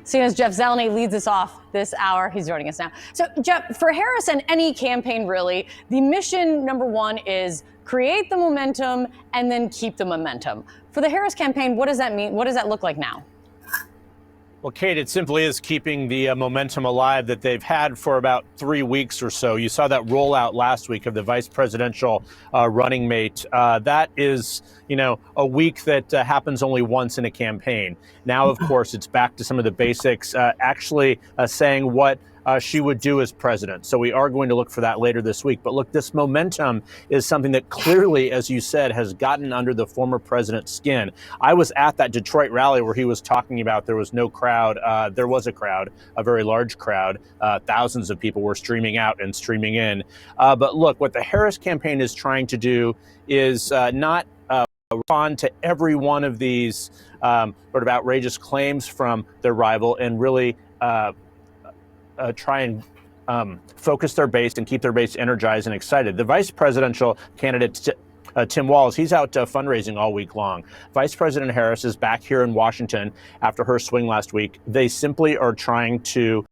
Seeing as Jeff Zeleny leads us off this hour, he's joining us now. So, Jeff, for Harris and any campaign, really, the mission number one is create the momentum and then keep the momentum. For the Harris campaign, what does that mean? What does that look like now? Well, Kate, it simply is keeping the momentum alive that they've had for about 3 weeks or so. You saw that rollout last week of the vice presidential running mate. That is, a week that happens only once in a campaign. Now, of course, it's back to some of the basics, actually saying what she would do as president. So we are going to look for that later this week. But look, this momentum is something that clearly, as you said, has gotten under the former president's skin. I was at that Detroit rally where he was talking about there was no crowd. There was a crowd, a very large crowd. Thousands of people were streaming out and streaming in. But look, what the Harris campaign is trying to do is not respond to every one of these sort of outrageous claims from their rival and really try and focus their base and keep their base energized and excited. The vice presidential candidate, Tim Walz, he's out fundraising all week long. Vice President Harris is back here in Washington after her swing last week. They simply are trying to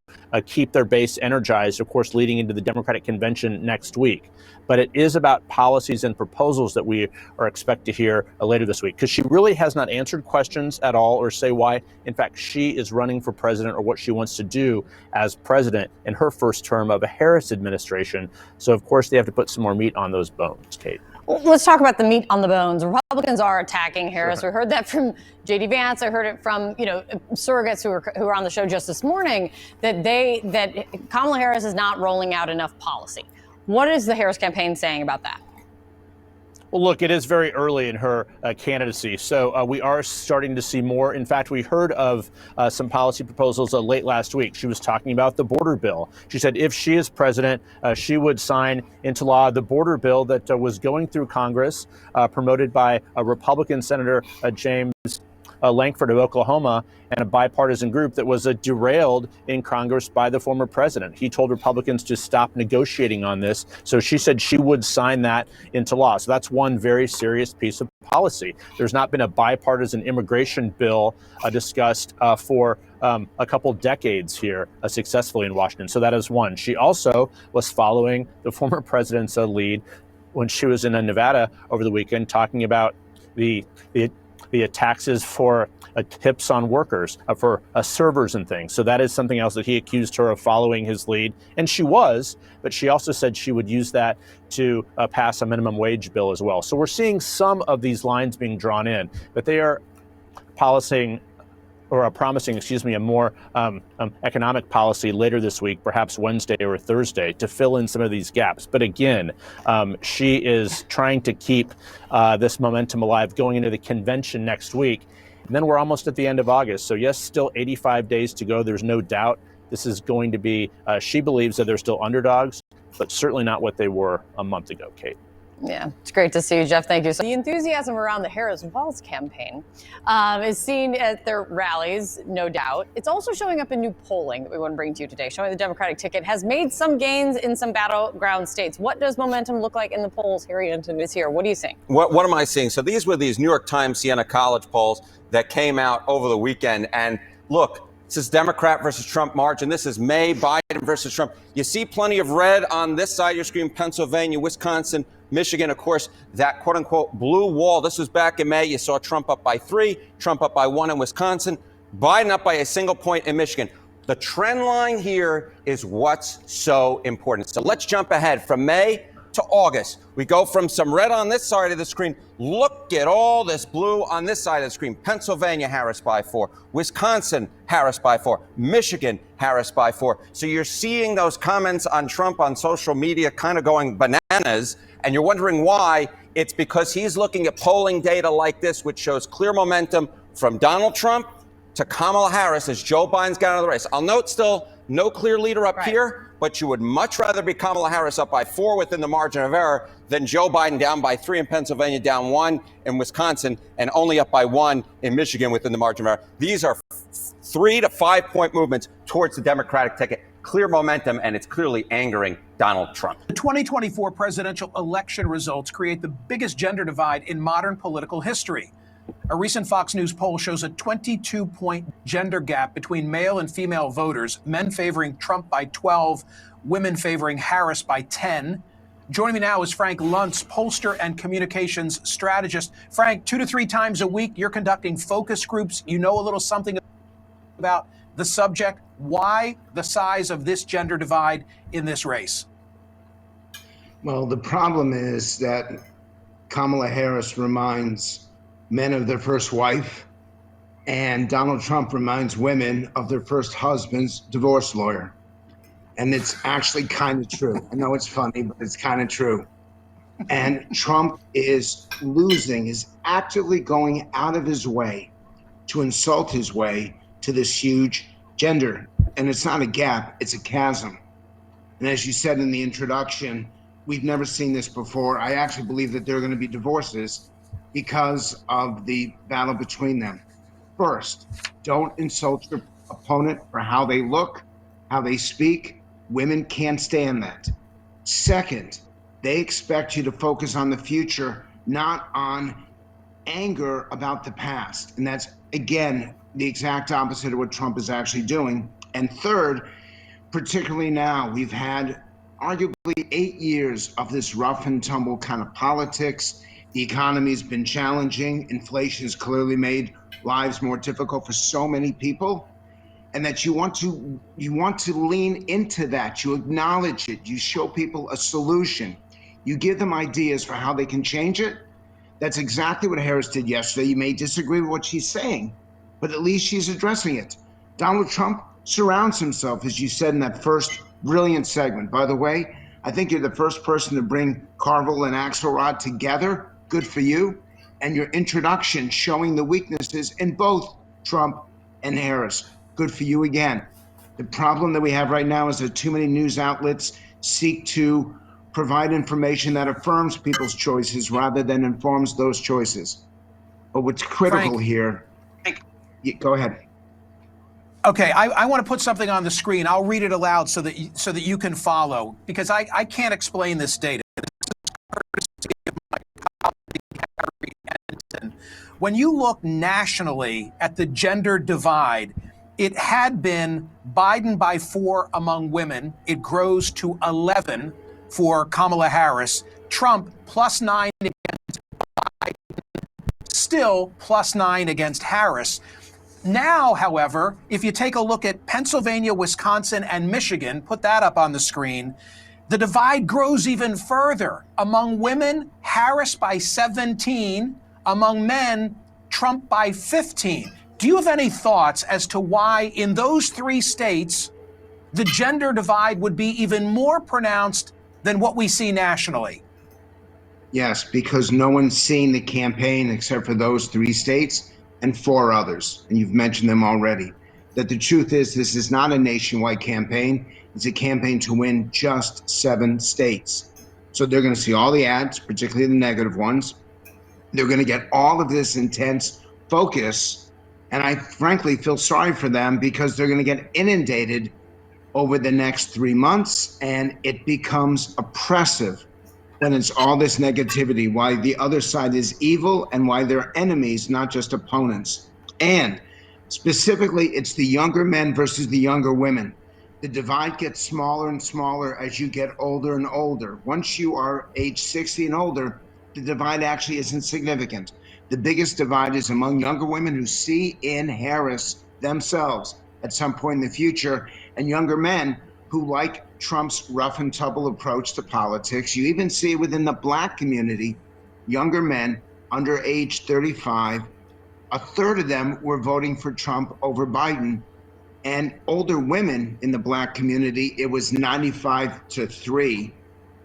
keep their base energized, of course, leading into the Democratic convention next week. But it is about policies and proposals that we are expect to hear later this week, because she really has not answered questions at all or say why, in fact, she is running for president or what she wants to do as president in her first term of a Harris administration. So, of course, they have to put some more meat on those bones, Kate. Well, let's talk about the meat on the bones. Republicans are attacking Harris. Sure. We heard that from J.D. Vance. I heard it from, surrogates who were on the show just this morning, that Kamala Harris is not rolling out enough policy. What is the Harris campaign saying about that? Well, look, it is very early in her candidacy, so we are starting to see more. In fact, we heard of some policy proposals late last week. She was talking about the border bill. She said if she is president, she would sign into law the border bill that was going through Congress, promoted by a Republican Senator James Lankford of Oklahoma, and a bipartisan group that was derailed in Congress by the former president. He told Republicans to stop negotiating on this. So she said she would sign that into law. So that's one very serious piece of policy. There's not been a bipartisan immigration bill discussed for a couple decades here successfully in Washington. So that is one. She also was following the former president's lead when she was in Nevada over the weekend, talking about the taxes for tips on workers, for servers and things. So that is something else that he accused her of following his lead. And she was, but she also said she would use that to pass a minimum wage bill as well. So we're seeing some of these lines being drawn in, but they are promising a more economic policy later this week, perhaps Wednesday or Thursday, to fill in some of these gaps. But again, she is trying to keep this momentum alive going into the convention next week. And then we're almost at the end of August. So yes, still 85 days to go. There's no doubt this is going to be, she believes that they're still underdogs, but certainly not what they were a month ago, Kate. Yeah, it's great to see you, Jeff. Thank you. So the enthusiasm around the Harris-Walz campaign is seen at their rallies, no doubt. It's also showing up in new polling that we want to bring to you today, showing the Democratic ticket has made some gains in some battleground states. What does momentum look like in the polls? Harry Hinton is here. What do you think? What am I seeing? So these were these New York Times Siena College polls that came out over the weekend. And look, this is Democrat versus Trump margin. This is May, Biden versus Trump. You see plenty of red on this side of your screen, Pennsylvania, Wisconsin, Michigan, of course, that quote unquote blue wall. This was back in May. You saw Trump up by 3, Trump up by 1 in Wisconsin, Biden up by a single point in Michigan. The trend line here is what's so important. So let's jump ahead from May to August. We go from some red on this side of the screen. Look at all this blue on this side of the screen. Pennsylvania, Harris by 4. Wisconsin, Harris by 4. Michigan, Harris by 4. So you're seeing those comments on Trump on social media kind of going bananas, and you're wondering why. It's because he's looking at polling data like this, which shows clear momentum from Donald Trump to Kamala Harris as Joe Biden's got out of the race. I'll note still no clear leader up here, but you would much rather be Kamala Harris up by 4 within the margin of error than Joe Biden down by 3 in Pennsylvania, down 1 in Wisconsin, and only up by 1 in Michigan within the margin of error. These are 3 to 5 point movements towards the Democratic ticket. Clear momentum, and it's clearly angering Donald Trump. The 2024 presidential election results create the biggest gender divide in modern political history. A recent Fox News poll shows a 22-point gender gap between male and female voters, men favoring Trump by 12, women favoring Harris by 10. Joining me now is Frank Luntz, pollster and communications strategist. Frank, 2 to 3 times a week, you're conducting focus groups. You know a little something about the subject. Why the size of this gender divide in this race? Well, the problem is that Kamala Harris reminds men of their first wife, and Donald Trump reminds women of their first husband's divorce lawyer. And it's actually kind of true. I know it's funny, but it's kind of true. And Trump is losing, is actively going out of his way to insult his way to this huge gender. And it's not a gap, it's a chasm. And as you said in the introduction, we've never seen this before. I actually believe that there are going to be divorces because of the battle between them. First, don't insult your opponent for how they look, how they speak. Women can't stand that. Second, they expect you to focus on the future, not on anger about the past. And that's, again, the exact opposite of what Trump is actually doing. And third, particularly now, we've had arguably 8 years of this rough and tumble kind of politics. The economy's been challenging. Inflation has clearly made lives more difficult for so many people. And that you want to lean into that. You acknowledge it. You show people a solution. You give them ideas for how they can change it. That's exactly what Harris did yesterday. You may disagree with what she's saying, but at least she's addressing it. Donald Trump surrounds himself, as you said in that first brilliant segment. By the way, I think you're the first person to bring Carville and Axelrod together. Good for you. And your introduction showing the weaknesses in both Trump and Harris. Good for you again. The problem that we have right now is that too many news outlets seek to provide information that affirms people's choices rather than informs those choices. But what's critical here, go ahead. Okay, I want to put something on the screen. I'll read it aloud so that you can follow, because I can't explain this data. When you look nationally at the gender divide, it had been Biden by 4 among women. It grows to 11 for Kamala Harris. Trump +9 against Biden, still +9 against Harris. Now, however, if you take a look at Pennsylvania, Wisconsin, and Michigan, put that up on the screen, the divide grows even further. Among women, Harris by 17. Among men, Trump by 15. Do you have any thoughts as to why in those 3 states, the gender divide would be even more pronounced than what we see nationally? Yes, because no one's seen the campaign except for those 3 states and 4 others, and you've mentioned them already. That the truth is, this is not a nationwide campaign. It's a campaign to win just 7 states. So they're going to see all the ads, particularly the negative ones. They're going to get all of this intense focus. And I frankly feel sorry for them because they're going to get inundated over the next 3 months. And it becomes oppressive when it's all this negativity, why the other side is evil and why they're enemies, not just opponents. And specifically, it's the younger men versus the younger women. The divide gets smaller and smaller as you get older and older. Once you are age 60 and older, the divide actually isn't significant. The biggest divide is among younger women who see in Harris themselves at some point in the future, and younger men who like Trump's rough and tumble approach to politics. You even see within the Black community, younger men under age 35, a third of them were voting for Trump over Biden. And older women in the Black community, it was 95-3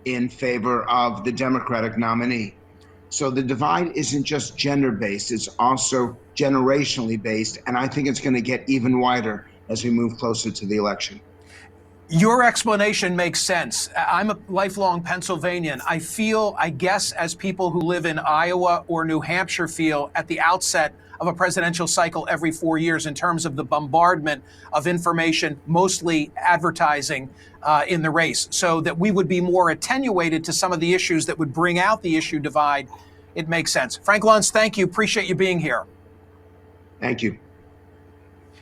in favor of the Democratic nominee. So the divide isn't just gender-based, it's also generationally based. And I think it's going to get even wider as we move closer to the election. Your explanation makes sense. I'm a lifelong Pennsylvanian. I feel, I guess, as people who live in Iowa or New Hampshire feel at the outset of a presidential cycle every 4 years in terms of the bombardment of information, mostly advertising in the race, so that we would be more attenuated to some of the issues that would bring out the issue divide it makes sense. Frank Luntz, thank you. Appreciate you being here. Thank you.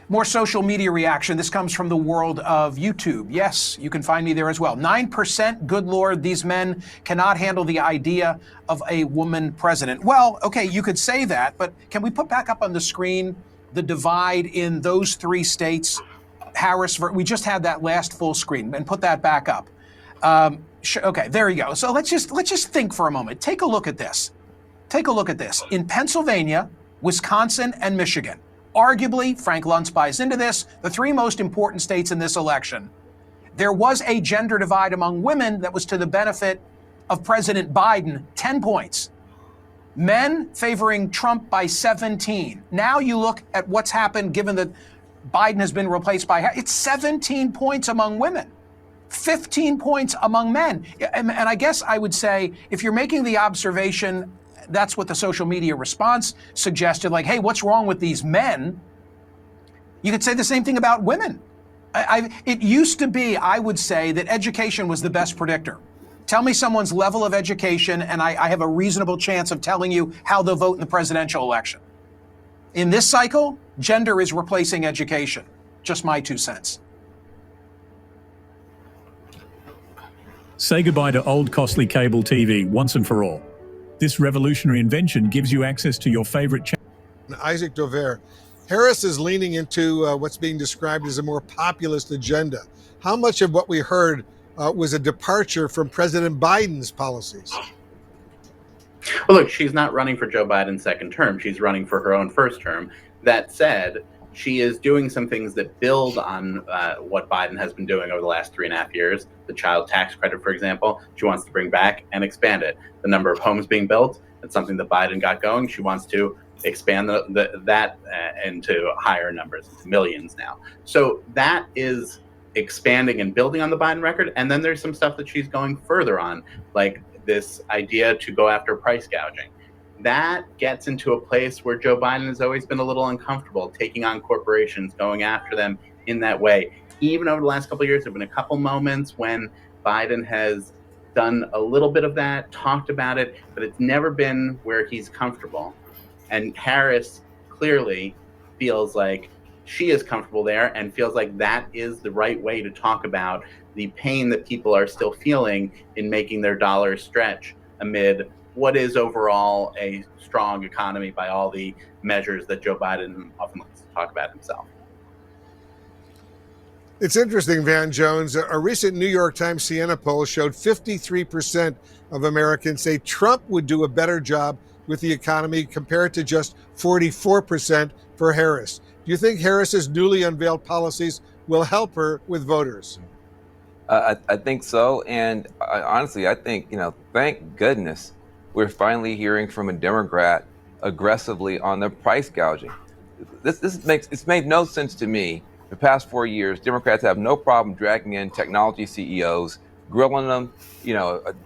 More social media reaction. This comes from the world of YouTube. Yes, you can find me there as well. 9%, good Lord, these men cannot handle the idea of a woman president. Well, okay, you could say that, but can we put back up on the screen the divide in those 3 states? Harris, we just had that last full screen, and put that back up. Okay, there you go. So let's just think for a moment. Take a look at this. Take a look at this. In Pennsylvania, Wisconsin, and Michigan, arguably, Frank Luntz buys into this, the 3 most important states in this election, there was a gender divide among women that was to the benefit of President Biden, 10 points. Men favoring Trump by 17. Now you look at what's happened given that Biden has been replaced by Harris. It's 17 points among women, 15 points among men. And I guess I would say, if you're making the observation, that's what the social media response suggested, like, hey, what's wrong with these men? You could say the same thing about women. It used to be, I would say, that education was the best predictor. Tell me someone's level of education, and I have a reasonable chance of telling you how they'll vote in the presidential election. In this cycle, gender is replacing education. Just my 2 cents. Say goodbye to old costly cable TV once and for all. This revolutionary invention gives you access to your favorite channel. Isaac Dover. Harris is leaning into what's being described as a more populist agenda. How much of what we heard was a departure from President Biden's policies? Well, look, she's not running for Joe Biden's second term. She's running for her own first term. That said, she is doing some things that build on what Biden has been doing over the last 3.5 years. The child tax credit, for example, she wants to bring back and expand it. The number of homes being built, that's something that Biden got going. She wants to expand that into higher numbers, millions now. So that is expanding and building on the Biden record. And then there's some stuff that she's going further on, like this idea to go after price gouging. That gets into a place where Joe Biden has always been a little uncomfortable taking on corporations, going after them in that way. Even over the last couple of years, there have been a couple moments when Biden has done a little bit of that, talked about it, but it's never been where he's comfortable. And Harris clearly feels like she is comfortable there and feels like that is the right way to talk about the pain that people are still feeling in making their dollars stretch amid what is overall a strong economy by all the measures that Joe Biden often likes to talk about himself. It's interesting, Van Jones. A recent New York Times Siena poll showed 53% of Americans say Trump would do a better job with the economy compared to just 44% for Harris. Do you think Harris's newly unveiled policies will help her with voters? I think so. And honestly, I think, thank goodness we're finally hearing from a Democrat aggressively on the price gouging. It's made no sense to me. The past 4 years, Democrats have no problem dragging in technology CEOs, grilling them,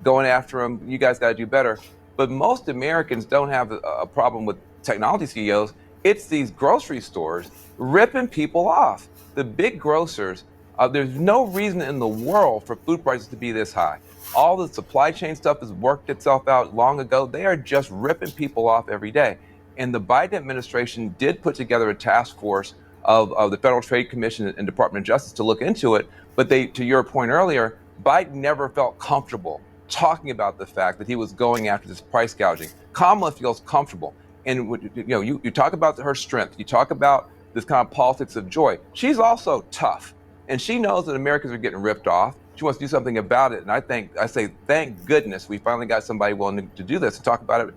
going after them. You guys got to do better. But most Americans don't have a problem with technology CEOs. It's these grocery stores ripping people off. The big grocers, there's no reason in the world for food prices to be this high. All the supply chain stuff has worked itself out long ago. They are just ripping people off every day. And the Biden administration did put together a task force of the Federal Trade Commission and Department of Justice to look into it. But to your point earlier, Biden never felt comfortable talking about the fact that he was going after this price gouging. Kamala feels comfortable. And you talk about her strength. You talk about this kind of politics of joy. She's also tough. And she knows that Americans are getting ripped off. She wants to do something about it. And I say, thank goodness we finally got somebody willing to do this and talk about it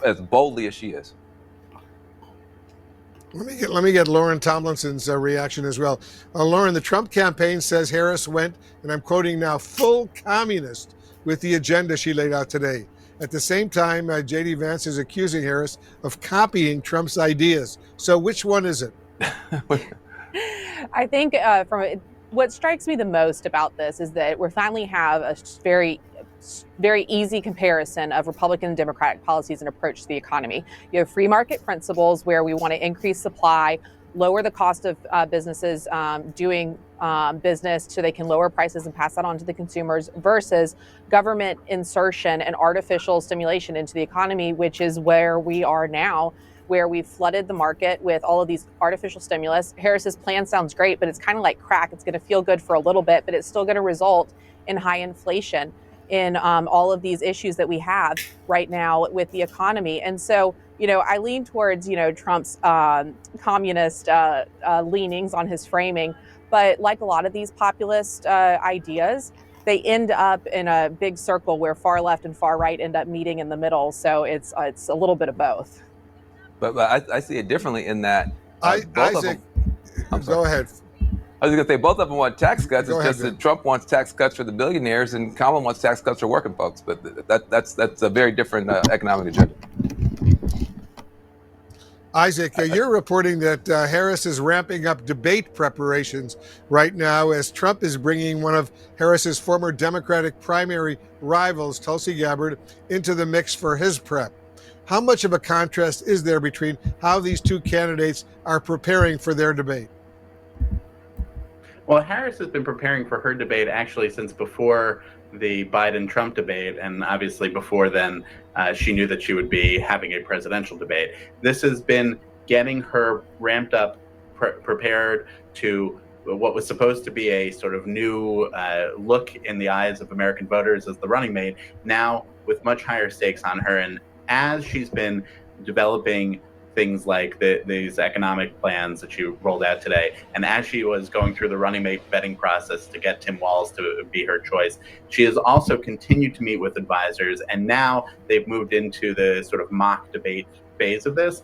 as boldly as she is. Let me get Lauren Tomlinson's reaction as well. Lauren, the Trump campaign says Harris went, and I'm quoting now, full communist with the agenda she laid out today. At the same time, J.D. Vance is accusing Harris of copying Trump's ideas. So which one is it? I think what strikes me the most about this is that we finally have a very easy comparison of Republican and Democratic policies and approach to the economy. You have free market principles where we want to increase supply lower the cost of businesses doing business so they can lower prices and pass that on to the consumers, versus government insertion and artificial stimulation into the economy, which is where we are now, where we've flooded the market with all of these artificial stimulus. Harris's plan sounds great, but it's kind of like crack. It's going to feel good for a little bit, but it's still going to result in high inflation, in all of these issues that we have right now with the economy. And so, I lean towards, Trump's communist leanings on his framing. But like a lot of these populist ideas, they end up in a big circle where far left and far right end up meeting in the middle. So it's a little bit of both. But I see it differently in that both Isaac, of them. go ahead. I was going to say both of them want tax cuts. Go It's ahead, just that Trump wants tax cuts for the billionaires and Kamala wants tax cuts for working folks. But that's a very different economic agenda. Isaac, you're reporting that Harris is ramping up debate preparations right now as Trump is bringing one of Harris's former Democratic primary rivals, Tulsi Gabbard, into the mix for his prep. How much of a contrast is there between how these two candidates are preparing for their debate? Well, Harris has been preparing for her debate actually since before the Biden-Trump debate, and obviously before then, she knew that she would be having a presidential debate. This has been getting her ramped up, prepared to what was supposed to be a sort of new look in the eyes of American voters as the running mate, now with much higher stakes on her. And as she's been developing things like these economic plans that she rolled out today, and as she was going through the running mate vetting process to get Tim Walz to be her choice, she has also continued to meet with advisors, and now they've moved into the sort of mock debate phase of this,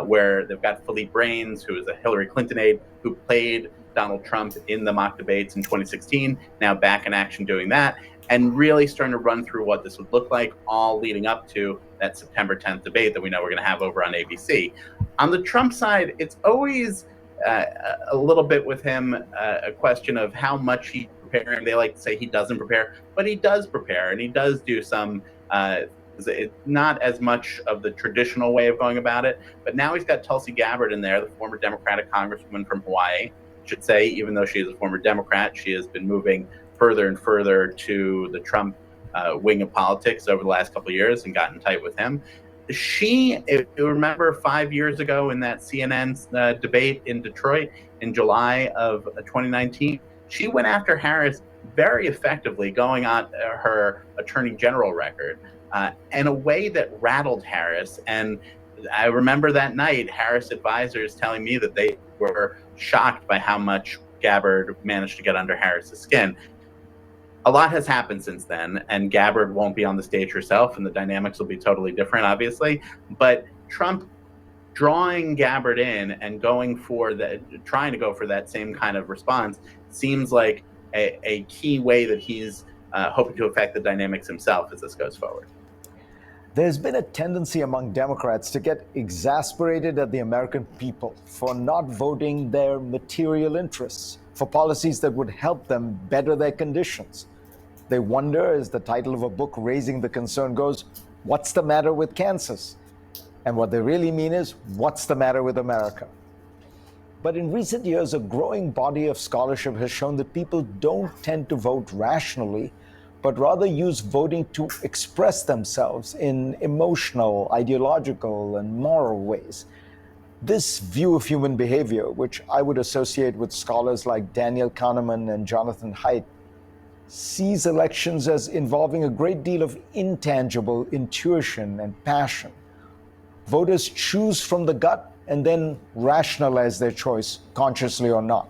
where they've got Philippe Brains, who is a Hillary Clinton aide, who played Donald Trump in the mock debates in 2016, now back in action doing that, and really starting to run through what this would look like, all leading up to that September 10th debate that we know we're going to have over on ABC. On the Trump side, it's always a little bit with him a question of how much he's preparing. They like to say he doesn't prepare, but he does prepare, and he does do some, not as much of the traditional way of going about it, but now he's got Tulsi Gabbard in there, the former Democratic congresswoman from Hawaii. I should say, even though she is a former Democrat, she has been moving further and further to the Trump wing of politics over the last couple of years and gotten tight with him. She, if you remember 5 years ago in that CNN debate in Detroit in July of 2019, she went after Harris very effectively, going on her attorney general record in a way that rattled Harris. And I remember that night, Harris advisors telling me that they were shocked by how much Gabbard managed to get under Harris's skin. A lot has happened since then, and Gabbard won't be on the stage herself, and the dynamics will be totally different, obviously. But Trump drawing Gabbard in and going for that, trying to go for that same kind of response, seems like a key way that he's hoping to affect the dynamics himself as this goes forward. There's been a tendency among Democrats to get exasperated at the American people for not voting their material interests, for policies that would help them better their conditions. They wonder, as the title of a book raising the concern goes, what's the matter with Kansas? And what they really mean is, what's the matter with America? But in recent years, a growing body of scholarship has shown that people don't tend to vote rationally, but rather use voting to express themselves in emotional, ideological, and moral ways. This view of human behavior, which I would associate with scholars like Daniel Kahneman and Jonathan Haidt, sees elections as involving a great deal of intangible intuition and passion. Voters choose from the gut and then rationalize their choice, consciously or not.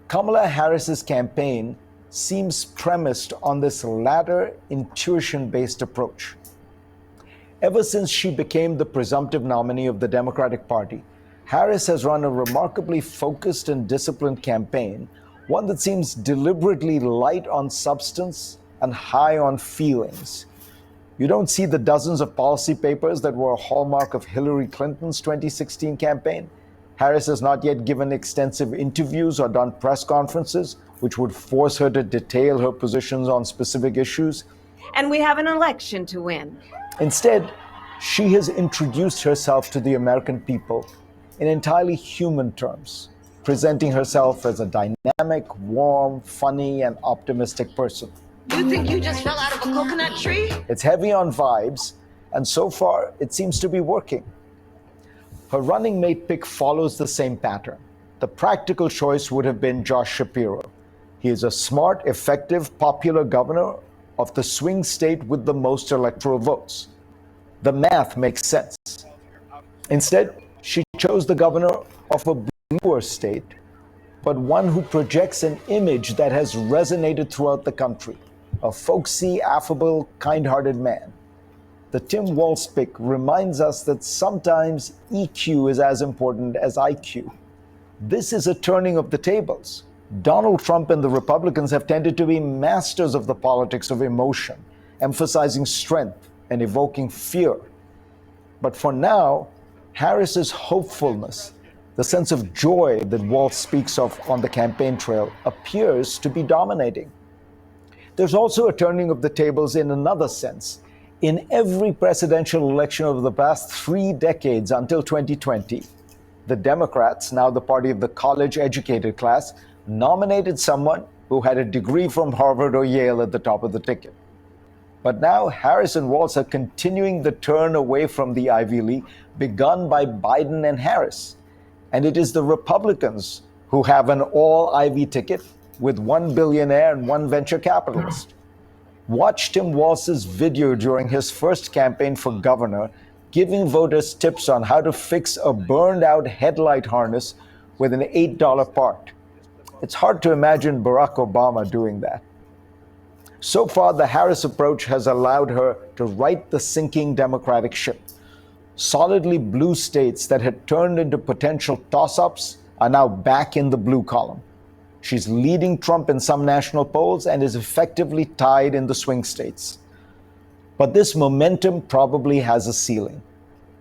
Kamala Harris's campaign seems premised on this latter intuition-based approach. Ever since she became the presumptive nominee of the Democratic Party, Harris has run a remarkably focused and disciplined campaign, one that seems deliberately light on substance and high on feelings. You don't see the dozens of policy papers that were a hallmark of Hillary Clinton's 2016 campaign. Harris has not yet given extensive interviews or done press conferences, which would force her to detail her positions on specific issues. And we have an election to win. Instead, she has introduced herself to the American people in entirely human terms, presenting herself as a dynamic, warm, funny, and optimistic person. You think you just fell out of a coconut tree? It's heavy on vibes, and so far it seems to be working. Her running mate pick follows the same pattern. The practical choice would have been Josh Shapiro. He is a smart, effective, popular governor of the swing state with the most electoral votes. The math makes sense. Instead, she chose the governor of a bluer state, but one who projects an image that has resonated throughout the country. A folksy, affable, kind-hearted man. The Tim Walz pick reminds us that sometimes EQ is as important as IQ. This is a turning of the tables. Donald Trump and the Republicans have tended to be masters of the politics of emotion, emphasizing strength and evoking fear. But for now, Harris's hopefulness, the sense of joy that Walz speaks of on the campaign trail, appears to be dominating. There's also a turning of the tables in another sense. In every presidential election over the past 3 decades until 2020, the Democrats, now the party of the college-educated class, nominated someone who had a degree from Harvard or Yale at the top of the ticket. But now Harris and Walz are continuing the turn away from the Ivy League begun by Biden and Harris. And it is the Republicans who have an all-Ivy ticket with 1 billionaire and 1 venture capitalist. Watch Tim Walz's video during his first campaign for governor, giving voters tips on how to fix a burned-out headlight harness with an $8 part. It's hard to imagine Barack Obama doing that. So far, the Harris approach has allowed her to right the sinking Democratic ship. Solidly blue states that had turned into potential toss-ups are now back in the blue column. She's leading Trump in some national polls and is effectively tied in the swing states. But this momentum probably has a ceiling.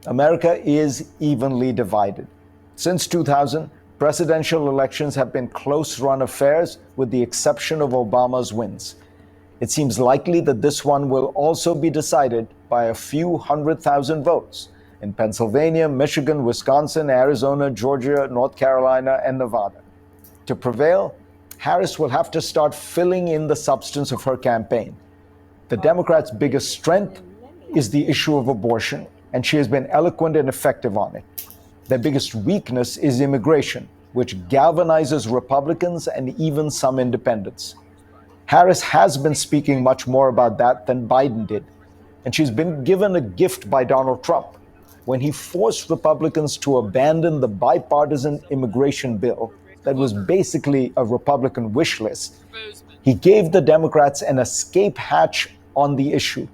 America is evenly divided. Since 2000, presidential elections have been close-run affairs with the exception of Obama's wins. It seems likely that this one will also be decided by a few 100,000 votes in Pennsylvania, Michigan, Wisconsin, Arizona, Georgia, North Carolina, and Nevada. To prevail, Harris will have to start filling in the substance of her campaign. The Democrats' biggest strength is the issue of abortion, and she has been eloquent and effective on it. Their biggest weakness is immigration, which galvanizes Republicans and even some independents. Harris has been speaking much more about that than Biden did, and she's been given a gift by Donald Trump. When he forced Republicans to abandon the bipartisan immigration bill that was basically a Republican wish list, he gave the Democrats an escape hatch on the issue.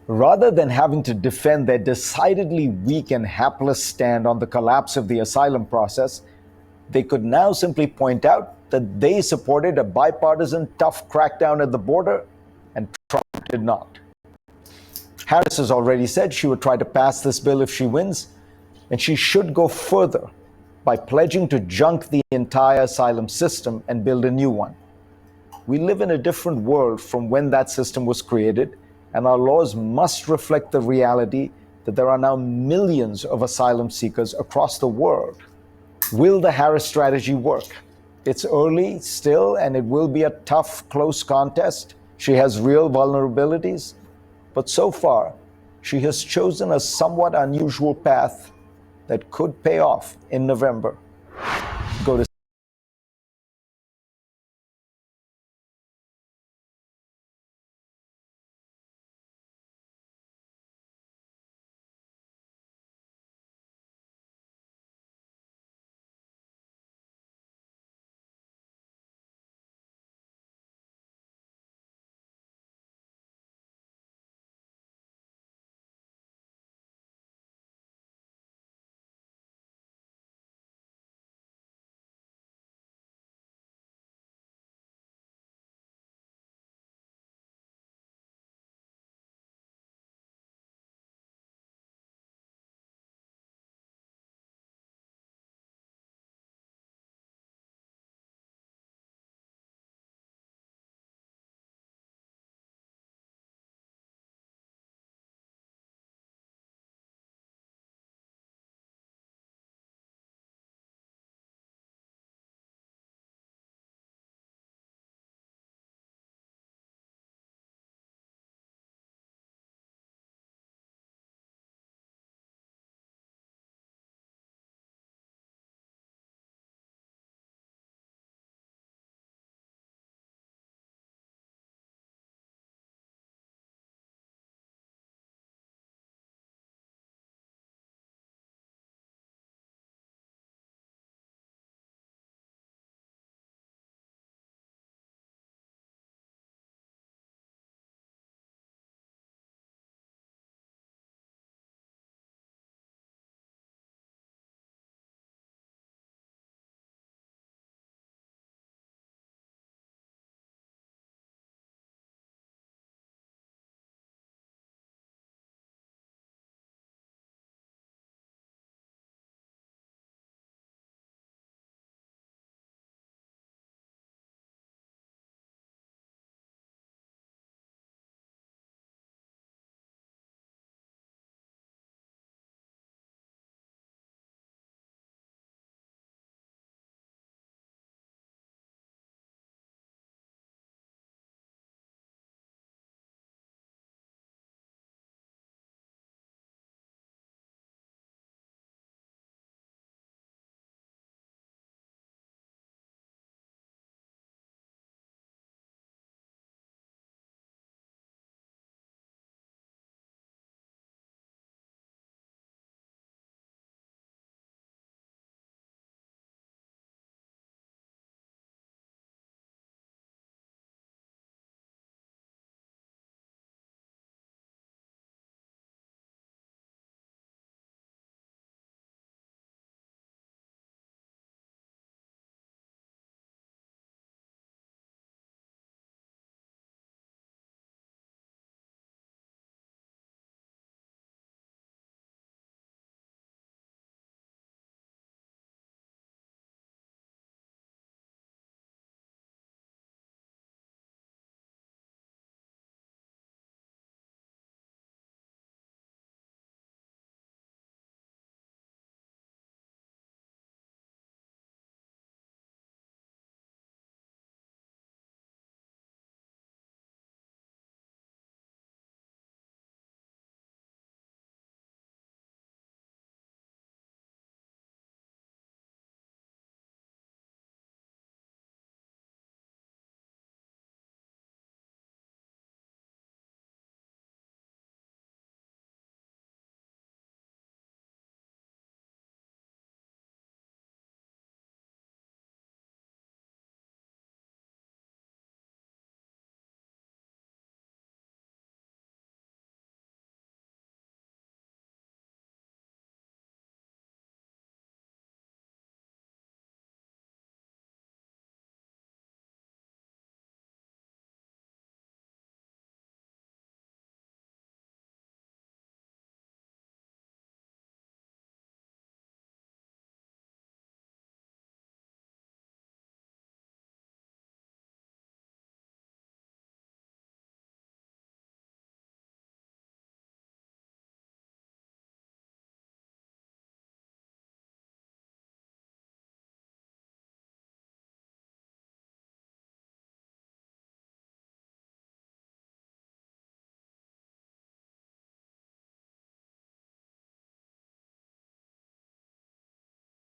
Rather than having to defend their decidedly weak and hapless stand on the collapse of the asylum process, they could now simply point out that they supported a bipartisan tough crackdown at the border, and Trump did not. Harris has already said she would try to pass this bill if she wins, and she should go further by pledging to junk the entire asylum system and build a new one. We live in a different world from when that system was created, and our laws must reflect the reality that there are now millions of asylum seekers across the world. Will the Harris strategy work? It's early still, and it will be a tough, close contest. She has real vulnerabilities. But so far, she has chosen a somewhat unusual path that could pay off in November.